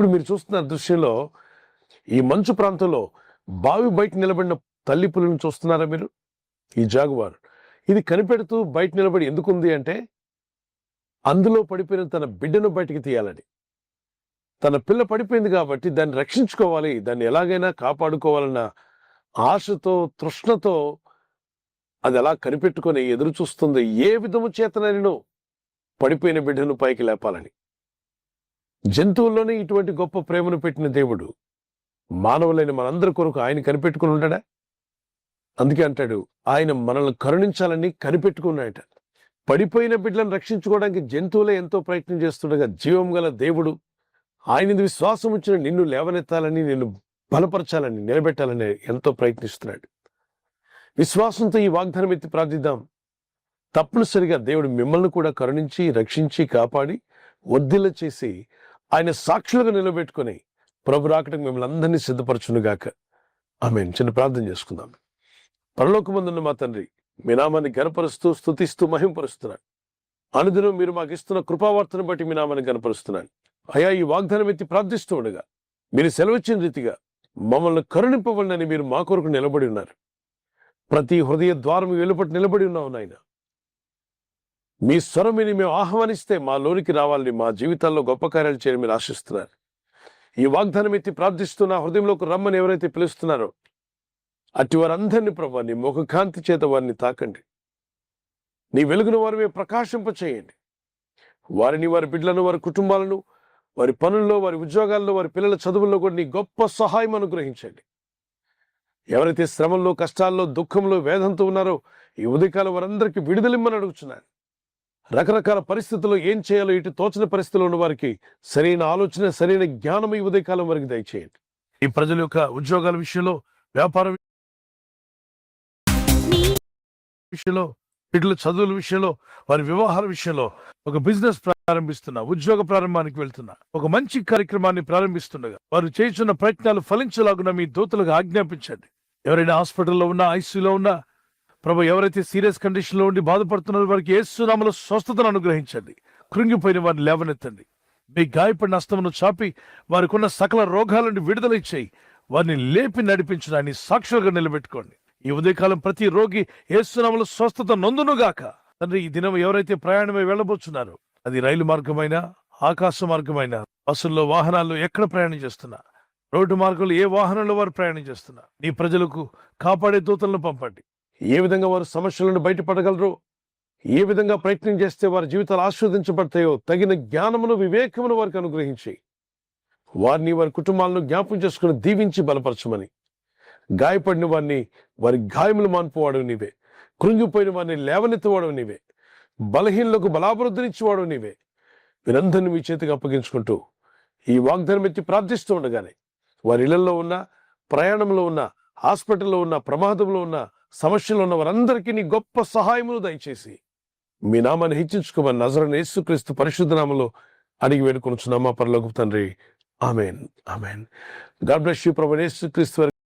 ఇప్పుడు మీరు చూస్తున్న దృశ్యంలో ఈ మంచు ప్రాంతంలో బావి బయట నిలబడిన తల్లి పులిని చూస్తున్నారా మీరు? ఈ జాగువార్ ఇది కనిపెడుతూ బయట నిలబడి ఎందుకుంది అంటే, అందులో పడిపోయిన తన బిడ్డను బయటికి తీయాలని. తన పిల్ల పడిపోయింది కాబట్టి దాన్ని రక్షించుకోవాలి, దాన్ని ఎలాగైనా కాపాడుకోవాలన్న ఆశతో, తృష్ణతో అది అలా కనిపెట్టుకొని ఎదురు చూస్తుంది. ఏ విధము చేతనైనను పడిపోయిన బిడ్డను పైకి లేపాలని. జంతువుల్లోనే ఇటువంటి గొప్ప ప్రేమను పెట్టిన దేవుడు మానవులైన మనందరి కొరకు ఆయన కనిపెట్టుకుని ఉంటాడా? అందుకే అంటాడు, ఆయన మనల్ని కరుణించాలని కనిపెట్టుకున్నాయట. పడిపోయిన బిడ్డలను రక్షించుకోవడానికి జంతువులే ఎంతో ప్రయత్నం చేస్తుండగా, జీవం గల దేవుడు ఆయన విశ్వాసం వచ్చిన నిన్ను లేవనెత్తాలని, నిన్ను బలపరచాలని, నిలబెట్టాలని ఎంతో ప్రయత్నిస్తున్నాడు. విశ్వాసంతో ఈ వాగ్దానం ఎత్తి ప్రార్థిద్దాం. తప్పనిసరిగా దేవుడు మిమ్మల్ని కూడా కరుణించి, రక్షించి, కాపాడి, వర్ధిల్ల చేసి ఆయన సాక్షులుగా నిలబెట్టుకొని ప్రభు రాకటకు మిమ్మల్ని అందరినీ సిద్ధపరచునుగాక. ఆమేన్. చిన్న ప్రార్థన చేసుకుందాం. పరలోకమందున్న మా తండ్రి, మీ నామాన్ని గనపరుస్తూ, స్తుతిస్తూ, మహింపరుస్తున్నాను. అనుదినం మీరు మాకు ఇస్తున్న కృపావార్తను బట్టి మీ నామాన్ని గనపరుస్తున్నాను. అయా, ఈ వాగ్దానం ఎత్తి ప్రార్థిస్తూ ఉండగా మీరు సెలవిచ్చిన రీతిగా మమ్మల్ని కరుణింపవలనని మీరు మా కొరకు నిలబడి ఉన్నారు. ప్రతి హృదయ ద్వారం వెలుపటి నిలబడి ఉన్నావు నాయన. మీ స్వరమిని మేము ఆహ్వానిస్తే మా లోనికి రావాలని, మా జీవితాల్లో గొప్ప కార్యాలు చేయని మీరు ఆశిస్తున్నారు. ఈ వాగ్దానం ఎత్తి ప్రార్థిస్తున్న హృదయంలోకి రమ్మని ఎవరైతే పిలుస్తున్నారో అట్టి వారందరినీ ప్రభు నీ ముఖకాంతి చేత వారిని తాకండి. నీ వెలుగును వారి ప్రకాశింప చేయండి. వారిని, వారి బిడ్డలను, వారి కుటుంబాలను, వారి పనుల్లో, వారి ఉద్యోగాల్లో, వారి పిల్లల చదువుల్లో కూడా నీ గొప్ప సహాయం అనుగ్రహించండి. ఎవరైతే శ్రమల్లో, కష్టాల్లో, దుఃఖంలో, వేదంతో ఉన్నారో ఈ ఉదయకాలం వారందరికీ విడుదలిమ్మని అడుగుతున్నాను. రకరకాల పరిస్థితుల్లో ఏం చేయాలో ఇటు తోచని పరిస్థితుల్లో ఉన్న వారికి సరైన ఆలోచన, సరైన జ్ఞానం ఈ ఉదయకాలం వారికి దయచేయండి. ఈ ప్రజల యొక్క ఉద్యోగాల విషయంలో, వ్యాపార విషయంలో, బిడ్డల చదువుల విషయంలో, వారి వివాహాల విషయంలో, ఒక బిజినెస్ ప్రారంభిస్తున్నా, ఉద్యోగ ప్రారంభానికి వెళ్తున్నా, ఒక మంచి కార్యక్రమాన్ని ప్రారంభిస్తుండగా వారు చేస్తున్న ప్రయత్నాలు ఫలించలాగున మీ దూతలకు ఆజ్ఞాపించండి. ఎవరైనా హాస్పిటల్లో ఉన్నా, ఐసీయూలో ఉన్నా ప్రభు, ఎవరైతే సీరియస్ కండిషన్ లో ఉండి బాధపడుతున్నారో వారికి యేసు నామములో స్వస్థతను అనుగ్రహించండి. కృంగిపోయిన వారిని లేవనెత్తండి. మీ గాయపడిన హస్తమును చాపి వారికి ఉన్న సకల రోగాల నుండి విడుదల ఇచ్చేయి. వారిని లేపి నడిపించడాన్ని సాక్షులుగా నిలబెట్టుకోండి. ఈ ఉదయకాలం ప్రతి రోగి యేసు నామములో స్వస్థత నొందునుగాక. తండ్రి, ఈ దినం ఎవరైతే ప్రయాణమై వెళ్ళబోతున్నారో, అది రైలు మార్గమైనా, ఆకాశ మార్గమైనా, బస్సుల్లో, వాహనాల్లో ఎక్కడ ప్రయాణం చేస్తున్నా, రోడ్డు మార్గంలో ఏ వాహనంలో వారు ప్రయాణం చేస్తున్నా, నీ ప్రజలకు కాపాడే దూతలను పంపండి. ఏ విధంగా వారు సమస్యలను బయటపడగలరో, ఏ విధంగా ప్రయత్నం చేస్తే వారి జీవితాలు ఆశీర్వదించబడతాయో తగిన జ్ఞానమును, వివేకమును వారికి అనుగ్రహించి వారిని, వారి కుటుంబాలను జ్ఞాపం చేసుకుని దీవించి బలపరచమని, గాయపడిన వారిని వారి గాయములు మాన్పువాడు నీవే, కృంగిపోయిన వారిని లేవనెత్తువాడు నీవే, బలహీనులకు బలాభివృద్ధినిచ్చేవాడు నీవే. వీరందరినీ మీ చేతికి అప్పగించుకుంటూ ఈ వాగ్దానం ఎత్తి ప్రార్థిస్తూ ఉండగానే వారి ఇళ్లలో ఉన్న, ప్రయాణంలో ఉన్న, హాస్పిటల్లో ఉన్న, ప్రమాదంలో ఉన్న, సమస్యలు ఉన్న వారందరికీ నీ గొప్ప సహాయమును దయచేసి మీ నామాన్ని హెచ్చించుకోమని నజరేయుడైన యేసుక్రీస్తు పరిశుద్ధ నామములో అడిగి వేడుకొనుచున్నాము మా పరలోకపు తండ్రి. ఆమేన్. ఆమేన్. God bless you. ప్రభువైన యేసుక్రీస్తు